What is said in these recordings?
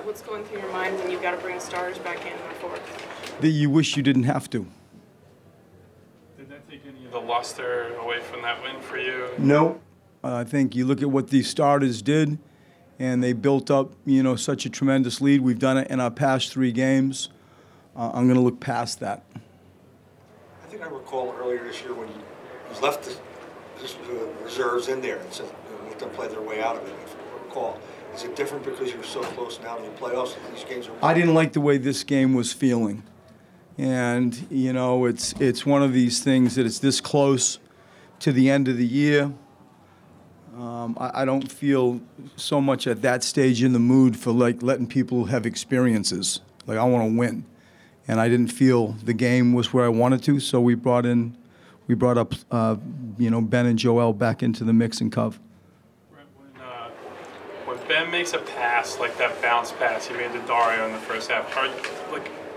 What's going through your mind when you've got to bring the starters back in the fourth? That you wish you didn't have to. Did that take any of the luster away from that win for you? No. I think you look at what the starters did, and they built up, such a tremendous lead. We've done it in our past 3 games. I'm going to look past that. I think I recall earlier this year when he left the reserves in there and said, let them play their way out of it, if I recall. Is it different because you're so close now in the playoffs that these games are? I didn't like the way this game was feeling. And, it's one of these things that it's this close to the end of the year. I don't feel so much at that stage in the mood for, letting people have experiences. I want to win. And I didn't feel the game was where I wanted to, so we brought up, Ben and Joel back into the mix and Cove. When Ben makes a pass, like that bounce pass he made to Dario in the first half,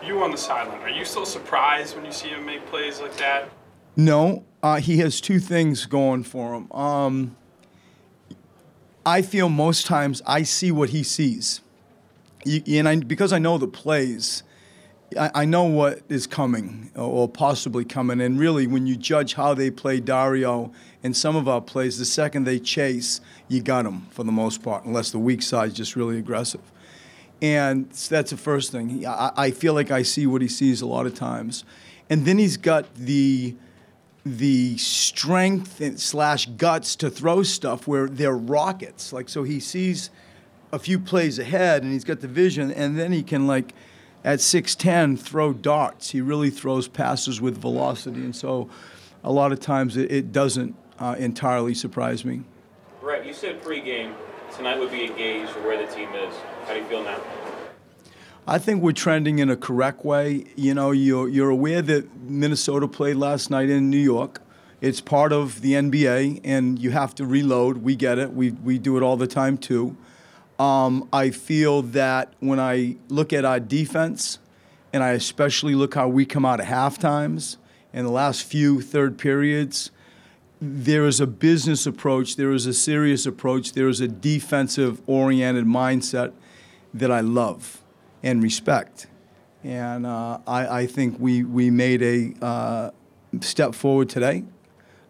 you on the sideline, are you still surprised when you see him make plays like that? No, he has 2 things going for him. I feel most times I see what he sees. Because I know the plays, I know what is coming or possibly coming. And really, when you judge how they play Dario in some of our plays, the second they chase, you got them for the most part, unless the weak side is just really aggressive. And that's the first thing. I feel like I see what he sees a lot of times. And then he's got the strength / guts to throw stuff where they're rockets. So he sees a few plays ahead, and he's got the vision, and then he can, at 6'10", throw darts. He really throws passes with velocity, and so a lot of times it doesn't entirely surprise me. Brett, you said pregame tonight would be a gauge of where the team is. How do you feel now? I think we're trending in a correct way. You're aware that Minnesota played last night in New York. It's part of the NBA, and you have to reload. We get it. We do it all the time, too. I feel that when I look at our defense, and I especially look how we come out of halftimes in the last few third periods, there is a business approach, there is a serious approach, there is a defensive-oriented mindset that I love and respect. And I think we made a step forward today.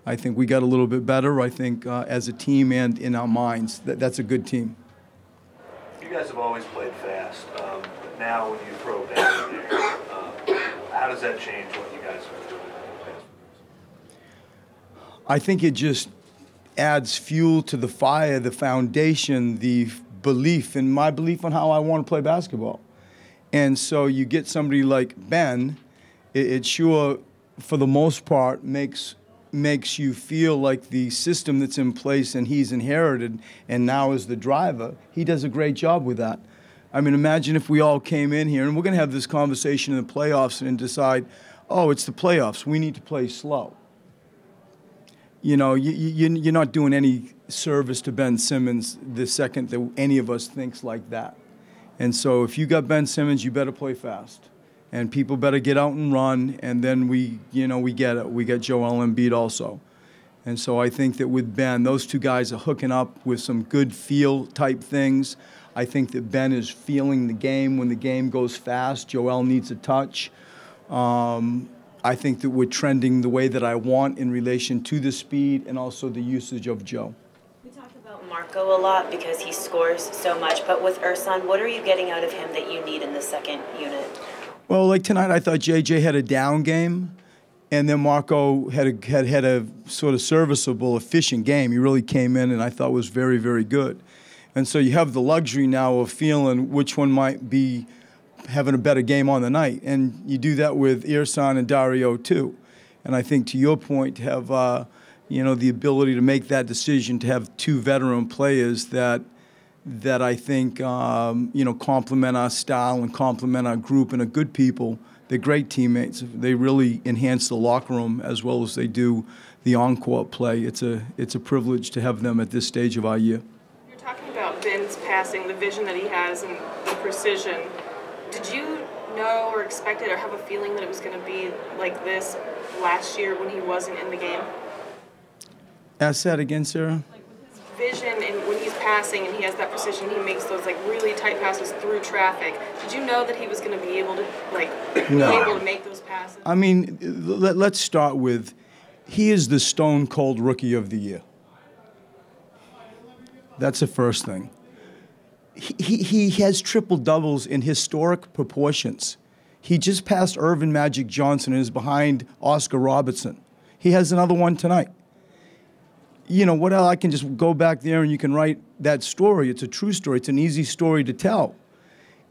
I think we got a little bit better. I think as a team and in our minds, that's a good team. You guys have always played fast, but now when you throw Ben in there, how does that change what you guys are doing? I think it just adds fuel to the fire, the foundation, the belief, and my belief on how I want to play basketball. And so you get somebody like Ben, it sure, for the most part, makes you feel like the system that's in place and he's inherited and now is the driver, he does a great job with that. I mean, imagine if we all came in here, and we're going to have this conversation in the playoffs and decide, oh, it's the playoffs, we need to play slow. You're not doing any service to Ben Simmons the second that any of us thinks like that. And so if you got Ben Simmons, you better play fast. And people better get out and run, and then we get it. We got Joel Embiid also. And so I think that with Ben, those 2 guys are hooking up with some good feel-type things. I think that Ben is feeling the game when the game goes fast. Joel needs a touch. I think that we're trending the way that I want in relation to the speed and also the usage of Joe. We talk about Marco a lot because he scores so much, but with Ersan, what are you getting out of him that you need in the second unit? Well, like tonight, I thought JJ had a down game, and then Marco had a sort of serviceable, efficient game. He really came in and I thought was very, very good. And so you have the luxury now of feeling which one might be having a better game on the night. And you do that with Ersan and Dario too. And I think to your point, to have the ability to make that decision, to have 2 veteran players that I think complement our style and complement our group and are good people. They're great teammates. They really enhance the locker room as well as they do the on-court play. It's a privilege to have them at this stage of our year. You're talking about Ben's passing, the vision that he has, and the precision. Did you know or expect it or have a feeling that it was going to be like this last year when he wasn't in the game? Ask that again, Sarah. Like with his vision and when he's passing and he has that precision, he makes those like really tight passes through traffic. Did you know that he was going to be able to make those passes? I mean, let's start with, he is the stone cold rookie of the year. That's the first thing. He has triple doubles in historic proportions. He just passed Irvin Magic Johnson and is behind Oscar Robertson. He has another one tonight. You know, what else? I can just go back there and you can write that story. It's a true story. It's an easy story to tell.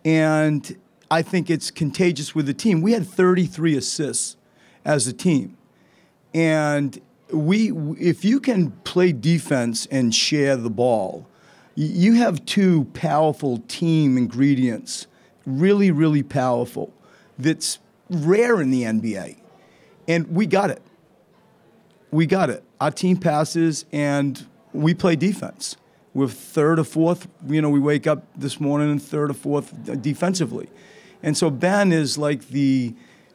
And I think it's contagious with the team. We had 33 assists as a team. And if you can play defense and share the ball, you have two powerful team ingredients, really, really powerful, that's rare in the NBA. And we got it. We got it. Our team passes and we play defense. We're third or fourth. You know, we wake up this morning and third or fourth defensively. And so Ben is like the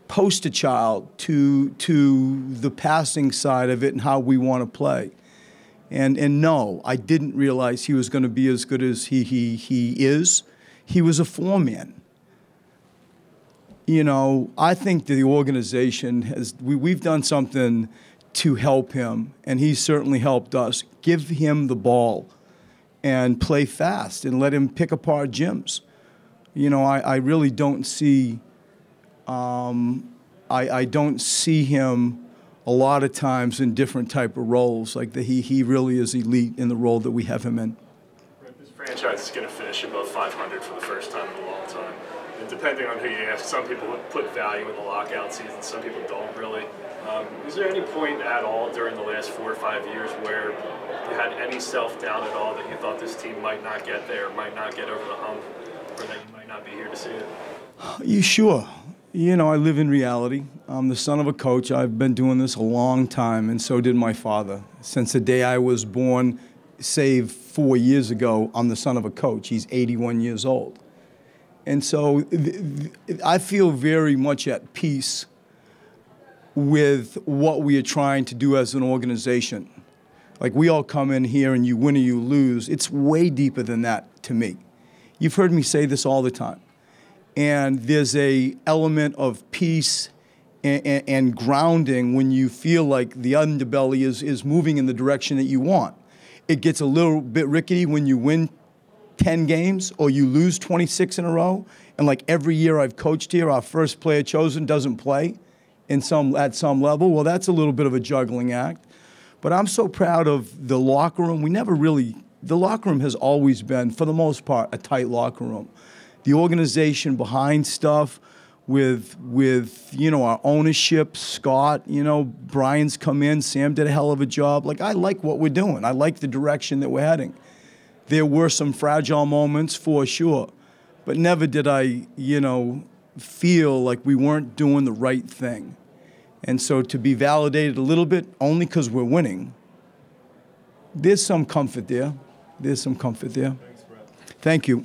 poster child to the passing side of it and how we want to play. And no, I didn't realize he was going to be as good as he is. He was a four-man. You know, I think the organization we've done something to help him, and he's certainly helped us. Give him the ball and play fast and let him pick apart gyms. You know, I really don't see I don't see him a lot of times in different type of roles. Like he really is elite in the role that we have him in. This franchise is going to finish above 500 for the first time in a long time. And depending on who you ask, some people put value in the lockout season, some people don't really. Is there any point at all during the last 4 or 5 years where you had any self-doubt at all that you thought this team might not get there, might not get over the hump, or that you might not be here to see it? You sure? You know, I live in reality. I'm the son of a coach. I've been doing this a long time, and so did my father. Since the day I was born, save 4 years ago, I'm the son of a coach. He's 81 years old. And so I feel very much at peace with what we are trying to do as an organization. Like, we all come in here and you win or you lose. It's way deeper than that to me. You've heard me say this all the time. And there's a element of peace and grounding when you feel like the underbelly is moving in the direction that you want. It gets a little bit rickety when you win 10 games or you lose 26 in a row. And like every year I've coached here, our first player chosen doesn't play at some level. Well, that's a little bit of a juggling act. But I'm so proud of the locker room. The locker room has always been, for the most part, a tight locker room. The organization behind stuff with you know, our ownership, Scott, you know, Brian's come in, Sam did a hell of a job. Like, I like what we're doing. I like the direction that we're heading. There were some fragile moments for sure, but never did I, you know, feel like we weren't doing the right thing. And so to be validated a little bit, only because we're winning, there's some comfort there. There's some comfort there. Thanks, Brett. Thank you.